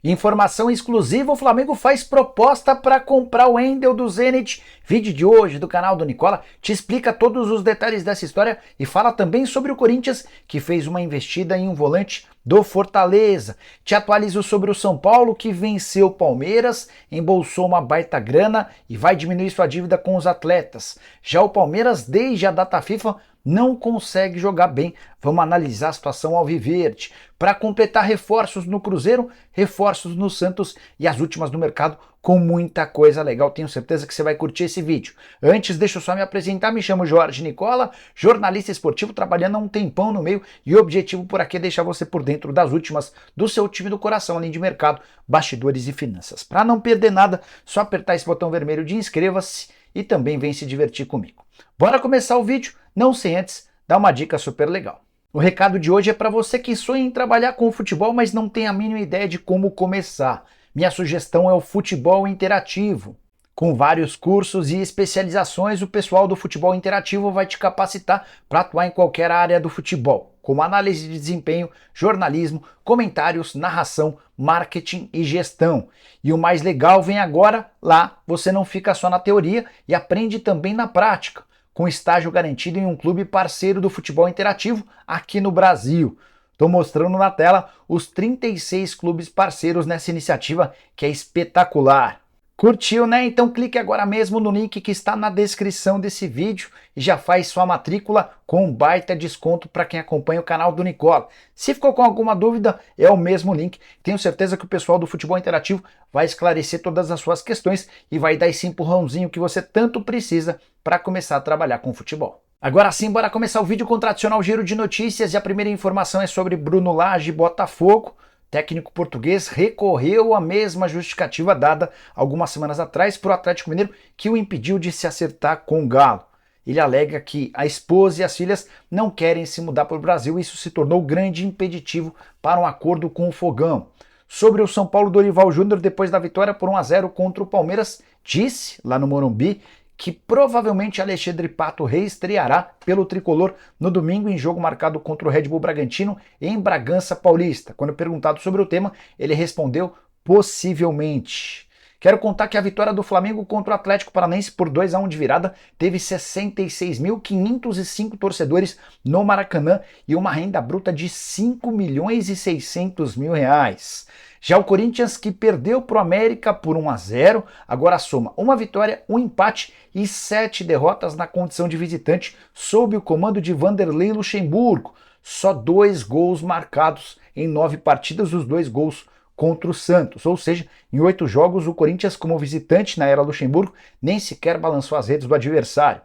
Informação exclusiva: o Flamengo faz proposta para comprar o Wendel do Zenit. Vídeo de hoje do canal do Nicola te explica todos os detalhes dessa história e fala também sobre o Corinthians, que fez uma investida em um volante do Fortaleza. Te atualizo sobre o São Paulo, que venceu o Palmeiras, embolsou uma baita grana e vai diminuir sua dívida com os atletas. Já o Palmeiras, desde a data FIFA, não consegue jogar bem. Vamos analisar a situação alviverde. Para completar, reforços no Cruzeiro, reforços no Santos e as últimas no mercado, com muita coisa legal. Tenho certeza que você vai curtir esse vídeo. Antes, deixa eu só me apresentar. Me chamo Jorge Nicola, jornalista esportivo, trabalhando há um tempão no meio, e o objetivo por aqui é deixar você por dentro das últimas do seu time do coração, além de mercado, bastidores e finanças. Para não perder nada, só apertar esse botão vermelho de inscreva-se e também vem se divertir comigo. Bora começar o vídeo, não sem antes dar uma dica super legal. O recado de hoje é para você que sonha em trabalhar com o futebol, mas não tem a mínima ideia de como começar. Minha sugestão é o Futebol Interativo. Com vários cursos e especializações, o pessoal do Futebol Interativo vai te capacitar para atuar em qualquer área do futebol, como análise de desempenho, jornalismo, comentários, narração, marketing e gestão. E o mais legal vem agora: lá você não fica só na teoria e aprende também na prática, com estágio garantido em um clube parceiro do Futebol Interativo aqui no Brasil. Estou mostrando na tela os 36 clubes parceiros nessa iniciativa, que é espetacular. Curtiu, né? Então clique agora mesmo no link que está na descrição desse vídeo e já faz sua matrícula com um baita desconto para quem acompanha o canal do Nicola. Se ficou com alguma dúvida, é o mesmo link. Tenho certeza que o pessoal do Futebol Interativo vai esclarecer todas as suas questões e vai dar esse empurrãozinho que você tanto precisa para começar a trabalhar com futebol. Agora sim, bora começar o vídeo com o tradicional giro de notícias, e a primeira informação é sobre Bruno Lage e Botafogo. Técnico português recorreu à mesma justificativa dada algumas semanas atrás para o Atlético Mineiro, que o impediu de se acertar com o Galo. Ele alega que a esposa e as filhas não querem se mudar para o Brasil e isso se tornou grande impeditivo para um acordo com o Fogão. Sobre o São Paulo, Dorival Júnior, depois da vitória por 1-0 contra o Palmeiras, disse lá no Morumbi que provavelmente Alexandre Pato reestreará pelo tricolor no domingo em jogo marcado contra o Red Bull Bragantino em Bragança Paulista. Quando perguntado sobre o tema, ele respondeu possivelmente. Quero contar que a vitória do Flamengo contra o Atlético Paranaense por 2-1 de virada teve 66.505 torcedores no Maracanã e uma renda bruta de 5.600.000 reais. Já o Corinthians, que perdeu para o América por 1-0, agora soma uma vitória, um empate e 7 derrotas na condição de visitante, sob o comando de Vanderlei Luxemburgo. Só 2 gols marcados em 9 partidas, os 2 gols contra o Santos, ou seja, em 8 jogos o Corinthians, como visitante na era Luxemburgo, nem sequer balançou as redes do adversário.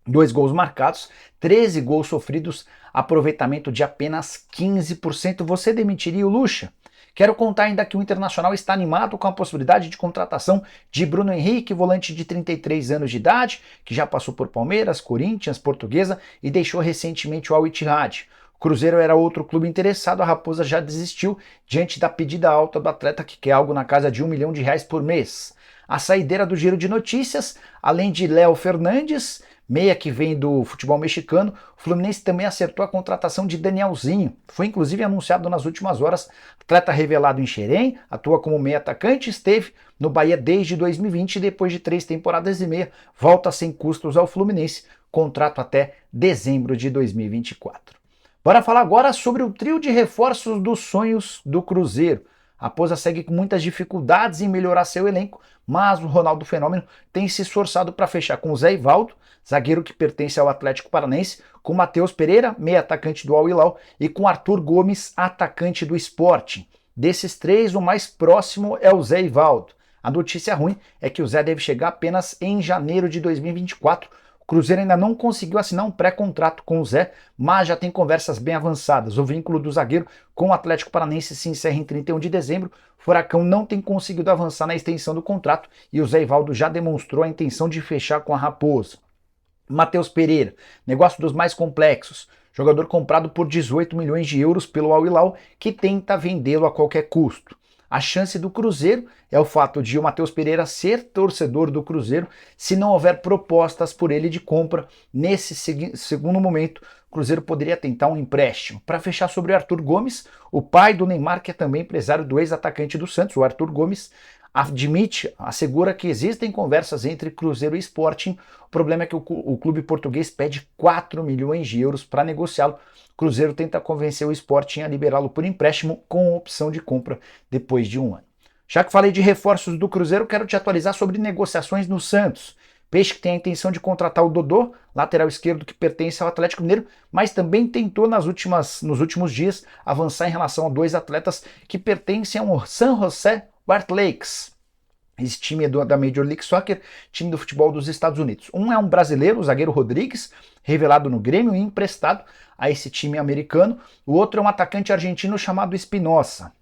2 gols marcados, 13 gols sofridos, aproveitamento de apenas 15%. Você demitiria o Luxa? Quero contar ainda que o Internacional está animado com a possibilidade de contratação de Bruno Henrique, volante de 33 anos de idade, que já passou por Palmeiras, Corinthians, Portuguesa e deixou recentemente o Al Ittihad. O Cruzeiro era outro clube interessado, a Raposa já desistiu diante da pedida alta do atleta, que quer algo na casa de R$1 milhão por mês. A saideira do giro de notícias, além de Léo Fernandes, meia que vem do futebol mexicano, o Fluminense também acertou a contratação de Danielzinho. Foi inclusive anunciado nas últimas horas. Atleta revelado em Xerém, atua como meia atacante, esteve no Bahia desde 2020 e depois de 3 temporadas e meia, volta sem custos ao Fluminense, contrato até dezembro de 2024. Bora falar agora sobre o trio de reforços dos sonhos do Cruzeiro. A Raposa segue com muitas dificuldades em melhorar seu elenco, mas o Ronaldo Fenômeno tem se esforçado para fechar com o Zé Ivaldo, zagueiro que pertence ao Atlético Paranaense, com Matheus Pereira, meia atacante do Al Hilal, e com Arthur Gomes, atacante do Sporting. Desses 3, o mais próximo é o Zé Ivaldo. A notícia ruim é que o Zé deve chegar apenas em janeiro de 2024. O Cruzeiro ainda não conseguiu assinar um pré-contrato com o Zé, mas já tem conversas bem avançadas. O vínculo do zagueiro com o Atlético Paranaense se encerra em 31 de dezembro. O Furacão não tem conseguido avançar na extensão do contrato e o Zé Ivaldo já demonstrou a intenção de fechar com a Raposa. Matheus Pereira, negócio dos mais complexos. Jogador comprado por 18 milhões de euros pelo Al Hilal, que tenta vendê-lo a qualquer custo. A chance do Cruzeiro é o fato de o Matheus Pereira ser torcedor do Cruzeiro se não houver propostas por ele de compra nesse segundo momento, Cruzeiro poderia tentar um empréstimo. Para fechar sobre o Arthur Gomes, o pai do Neymar, que é também empresário do ex-atacante do Santos, o Arthur Gomes, assegura que existem conversas entre Cruzeiro e Sporting. O problema é que o clube português pede 4 milhões de euros para negociá-lo. O Cruzeiro tenta convencer o Sporting a liberá-lo por empréstimo com opção de compra depois de um ano. Já que falei de reforços do Cruzeiro, quero te atualizar sobre negociações no Santos. Peixe que tem a intenção de contratar o Dodô, lateral esquerdo que pertence ao Atlético Mineiro, mas também tentou nos últimos dias avançar em relação a 2 atletas que pertencem ao San Jose Earthquakes. Esse time é da Major League Soccer, time do futebol dos Estados Unidos. Um é um brasileiro, o zagueiro Rodrigues, revelado no Grêmio e emprestado a esse time americano. O outro é um atacante argentino chamado Espinosa.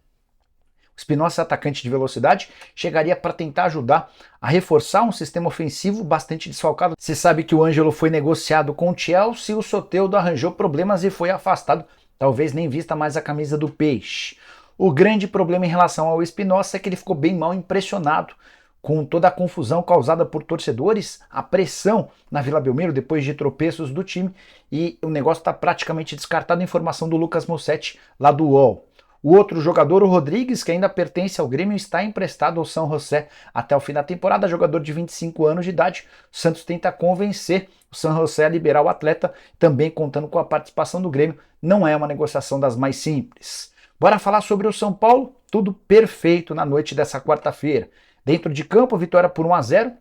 Espinosa, atacante de velocidade, chegaria para tentar ajudar a reforçar um sistema ofensivo bastante desfalcado. Você sabe que o Ângelo foi negociado com o Chelsea, o Soteldo arranjou problemas e foi afastado, talvez nem vista mais a camisa do Peixe. O grande problema em relação ao Espinosa é que ele ficou bem mal impressionado com toda a confusão causada por torcedores, a pressão na Vila Belmiro depois de tropeços do time, e o negócio está praticamente descartado. Informação do Lucas Mussetti, lá do UOL. O outro jogador, o Rodrigues, que ainda pertence ao Grêmio, está emprestado ao São José até o fim da temporada, jogador de 25 anos de idade. O Santos tenta convencer o São José a liberar o atleta, também contando com a participação do Grêmio. Não é uma negociação das mais simples. Bora falar sobre o São Paulo? Tudo perfeito na noite dessa quarta-feira. Dentro de campo, vitória por 1-0.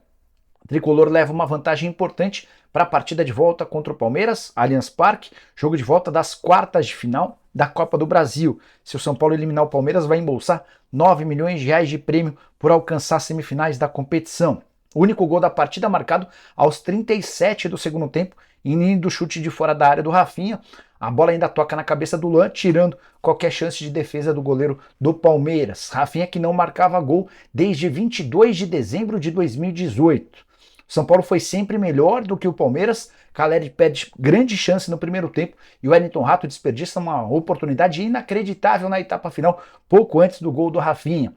O tricolor leva uma vantagem importante para a partida de volta contra o Palmeiras, Allianz Parque, jogo de volta das quartas de final da Copa do Brasil. Se o São Paulo eliminar o Palmeiras, vai embolsar 9 milhões de reais de prêmio por alcançar semifinais da competição. O único gol da partida marcado aos 37 do segundo tempo, indo do chute de fora da área do Rafinha. A bola ainda toca na cabeça do Luan, tirando qualquer chance de defesa do goleiro do Palmeiras. Rafinha que não marcava gol desde 22 de dezembro de 2018. São Paulo foi sempre melhor do que o Palmeiras. Caleri perde grande chance no primeiro tempo e o Wellington Rato desperdiça uma oportunidade inacreditável na etapa final, pouco antes do gol do Rafinha.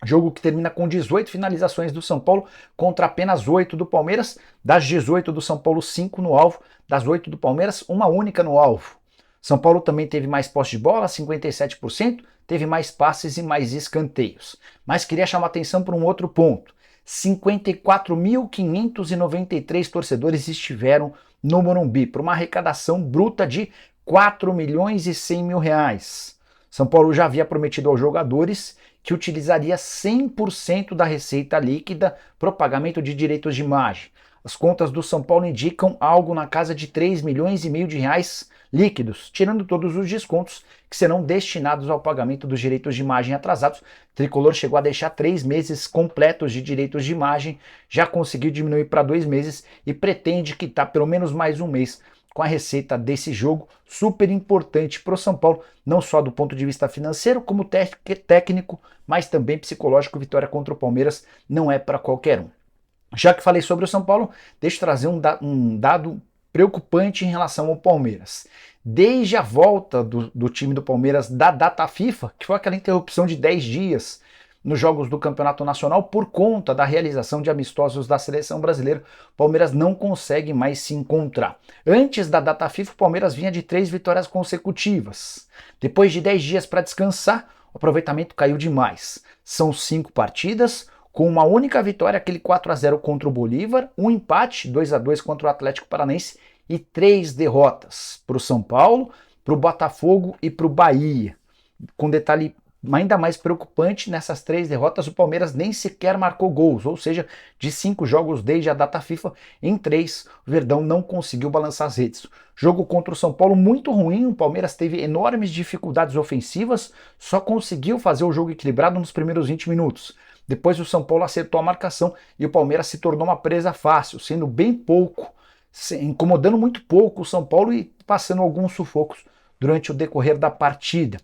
Jogo que termina com 18 finalizações do São Paulo contra apenas 8 do Palmeiras. Das 18 do São Paulo, 5 no alvo. Das 8 do Palmeiras, uma única no alvo. São Paulo também teve mais posse de bola, 57%, teve mais passes e mais escanteios. Mas queria chamar atenção para um outro ponto. 54.593 torcedores estiveram no Morumbi, por uma arrecadação bruta de 4 milhões e 100 mil reais. São Paulo já havia prometido aos jogadores que utilizaria 100% da receita líquida para o pagamento de direitos de imagem. As contas do São Paulo indicam algo na casa de 3 milhões e meio de reais líquidos, tirando todos os descontos que serão destinados ao pagamento dos direitos de imagem atrasados. O Tricolor chegou a deixar 3 meses completos de direitos de imagem, já conseguiu diminuir para 2 meses e pretende quitar pelo menos mais um mês com a receita desse jogo, super importante para o São Paulo, não só do ponto de vista financeiro, como técnico, mas também psicológico. Vitória contra o Palmeiras não é para qualquer um. Já que falei sobre o São Paulo, deixa eu trazer um dado preocupante em relação ao Palmeiras. Desde a volta do time do Palmeiras da data FIFA, que foi aquela interrupção de 10 dias nos jogos do Campeonato Nacional por conta da realização de amistosos da seleção brasileira, o Palmeiras não consegue mais se encontrar. Antes da data FIFA, o Palmeiras vinha de 3 vitórias consecutivas. Depois de 10 dias para descansar, o aproveitamento caiu demais. São 5 partidas, com uma única vitória, aquele 4-0 contra o Bolívar, um empate, 2-2 contra o Atlético Paranaense e 3 derrotas para o São Paulo, para o Botafogo e para o Bahia. Com detalhe ainda mais preocupante, nessas 3 derrotas o Palmeiras nem sequer marcou gols, ou seja, de 5 jogos desde a data FIFA, em 3 o Verdão não conseguiu balançar as redes. Jogo contra o São Paulo muito ruim, o Palmeiras teve enormes dificuldades ofensivas, só conseguiu fazer o jogo equilibrado nos primeiros 20 minutos. Depois o São Paulo acertou a marcação e o Palmeiras se tornou uma presa fácil, sendo bem pouco, incomodando muito pouco o São Paulo e passando alguns sufocos durante o decorrer da partida.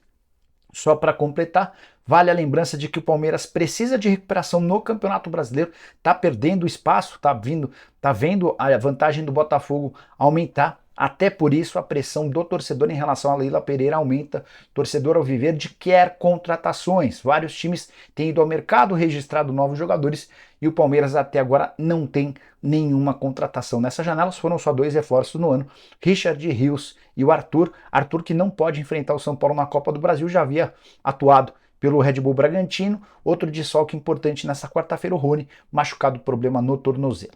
Só para completar, vale a lembrança de que o Palmeiras precisa de recuperação no Campeonato Brasileiro, está perdendo espaço, está vendo a vantagem do Botafogo aumentar. Até por isso a pressão do torcedor em relação a Leila Pereira aumenta. O torcedor alviverde quer contratações. Vários times têm ido ao mercado, registrado novos jogadores e o Palmeiras até agora não tem nenhuma contratação. Nessa janela foram só 2 reforços no ano, Richard Rios e o Arthur. Arthur que não pode enfrentar o São Paulo na Copa do Brasil, já havia atuado pelo Red Bull Bragantino. Outro desfalque importante nessa quarta-feira, o Rony, machucado, problema no tornozelo.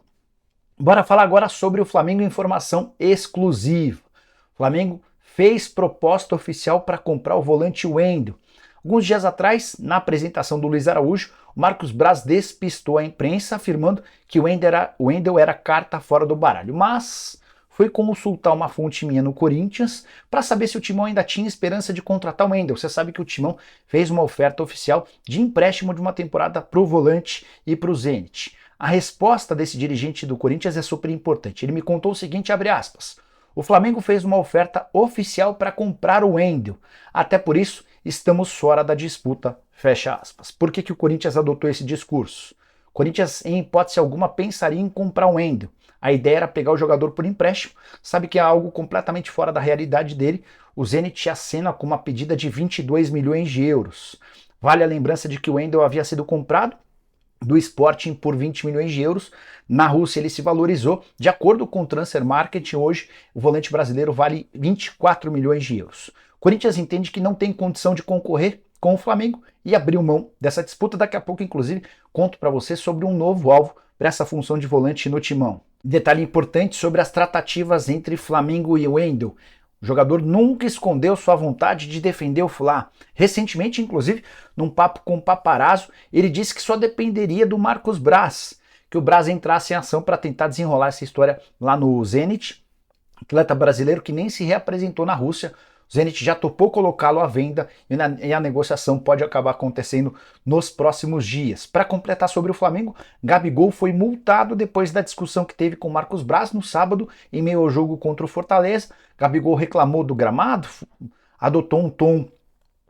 Bora falar agora sobre o Flamengo, informação exclusiva. O Flamengo fez proposta oficial para comprar o volante Wendel. Alguns dias atrás, na apresentação do Luiz Araújo, o Marcos Braz despistou a imprensa afirmando que o Wendel era carta fora do baralho, mas foi consultar uma fonte minha no Corinthians para saber se o Timão ainda tinha esperança de contratar o Wendel. Você sabe que o Timão fez uma oferta oficial de empréstimo de uma temporada para o volante e para o Zenit. A resposta desse dirigente do Corinthians é super importante. Ele me contou o seguinte, abre aspas: o Flamengo fez uma oferta oficial para comprar o Wendel. Até por isso, estamos fora da disputa, fecha aspas. Por que o Corinthians adotou esse discurso? O Corinthians, em hipótese alguma, pensaria em comprar o Wendel. A ideia era pegar o jogador por empréstimo, sabe que é algo completamente fora da realidade dele. O Zenit acena com uma pedida de 22 milhões de euros. Vale a lembrança de que o Wendel havia sido comprado do Sporting por 20 milhões de euros. Na Rússia ele se valorizou. De acordo com o Transfer Market, hoje o volante brasileiro vale 24 milhões de euros. O Corinthians entende que não tem condição de concorrer com o Flamengo e abriu mão dessa disputa. Daqui a pouco, inclusive, conto para você sobre um novo alvo para essa função de volante no Timão. Detalhe importante sobre as tratativas entre Flamengo e Wendel. O jogador nunca escondeu sua vontade de defender o Fla. Recentemente, inclusive, num papo com o Paparazzo, ele disse que só dependeria do Marcos Braz, que o Braz entrasse em ação para tentar desenrolar essa história lá no Zenit. Atleta brasileiro que nem se reapresentou na Rússia. O Zenit já topou colocá-lo à venda e a negociação pode acabar acontecendo nos próximos dias. Para completar sobre o Flamengo, Gabigol foi multado depois da discussão que teve com Marcos Braz no sábado, em meio ao jogo contra o Fortaleza. Gabigol reclamou do gramado, adotou um tom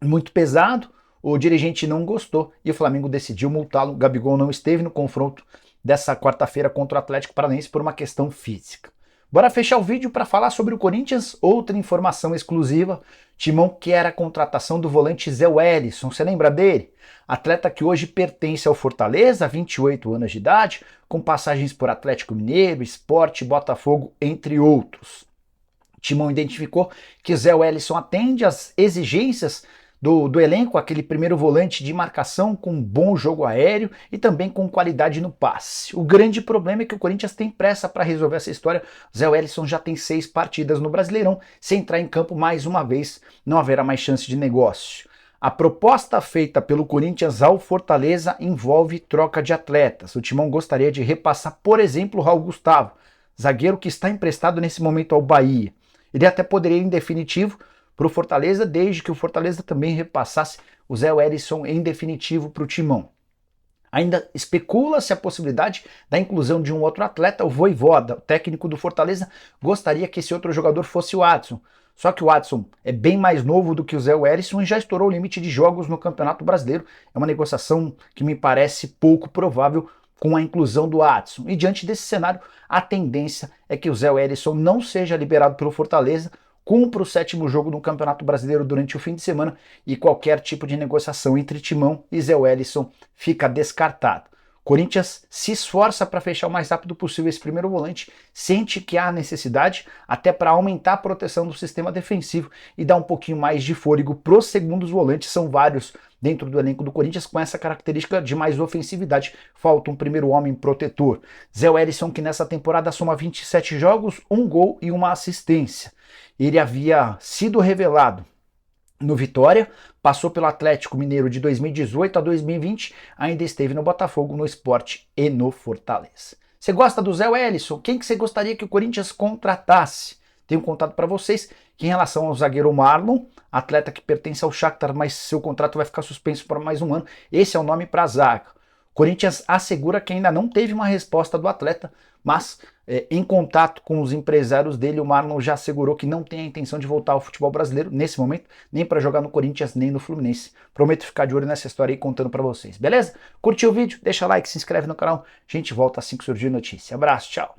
muito pesado, o dirigente não gostou e o Flamengo decidiu multá-lo. Gabigol não esteve no confronto dessa quarta-feira contra o Atlético Paranaense por uma questão física. Bora fechar o vídeo para falar sobre o Corinthians. Outra informação exclusiva: Timão quer a contratação do volante Zé Wellison. Você lembra dele? Atleta que hoje pertence ao Fortaleza, 28 anos de idade, com passagens por Atlético Mineiro, Sport, Botafogo, entre outros. Timão identificou que Zé Wellison atende às exigências do elenco, aquele primeiro volante de marcação com bom jogo aéreo e também com qualidade no passe. O grande problema é que o Corinthians tem pressa para resolver essa história. Zé Wellison já tem 6 partidas no Brasileirão. Se entrar em campo mais uma vez, não haverá mais chance de negócio. A proposta feita pelo Corinthians ao Fortaleza envolve troca de atletas. O Timão gostaria de repassar, por exemplo, o Raul Gustavo, zagueiro que está emprestado nesse momento ao Bahia. Ele até poderia, em definitivo, para o Fortaleza, desde que o Fortaleza também repassasse o Zé Wellison em definitivo para o Timão. Ainda especula-se a possibilidade da inclusão de um outro atleta, o Vojvoda. O técnico do Fortaleza gostaria que esse outro jogador fosse o Adson. Só que o Adson é bem mais novo do que o Zé Wellison e já estourou o limite de jogos no Campeonato Brasileiro. É uma negociação que me parece pouco provável com a inclusão do Adson. E diante desse cenário, a tendência é que o Zé Wellison não seja liberado pelo Fortaleza, cumpra o 7º jogo no Campeonato Brasileiro durante o fim de semana e qualquer tipo de negociação entre Timão e Zé Wellison fica descartado. Corinthians se esforça para fechar o mais rápido possível esse primeiro volante, sente que há necessidade até para aumentar a proteção do sistema defensivo e dar um pouquinho mais de fôlego para os segundos volantes. São vários dentro do elenco do Corinthians com essa característica de mais ofensividade. Falta um primeiro homem protetor. Zé Wellison, que nessa temporada soma 27 jogos, 1 gol e 1 assistência. Ele havia sido revelado no Vitória, passou pelo Atlético Mineiro de 2018 a 2020, ainda esteve no Botafogo, no Sport e no Fortaleza. Você gosta do Zé Wellison? Quem que você gostaria que o Corinthians contratasse? Tenho contado para vocês que em relação ao zagueiro Marlon, atleta que pertence ao Shakhtar, mas seu contrato vai ficar suspenso por mais um ano, esse é o nome para a zaga. O Corinthians assegura que ainda não teve uma resposta do atleta, mas em contato com os empresários dele, o Marlon já assegurou que não tem a intenção de voltar ao futebol brasileiro nesse momento, nem para jogar no Corinthians, nem no Fluminense. Prometo ficar de olho nessa história aí contando para vocês, beleza? Curtiu o vídeo? Deixa like, se inscreve no canal. A gente volta assim que surgir notícia. Abraço, tchau!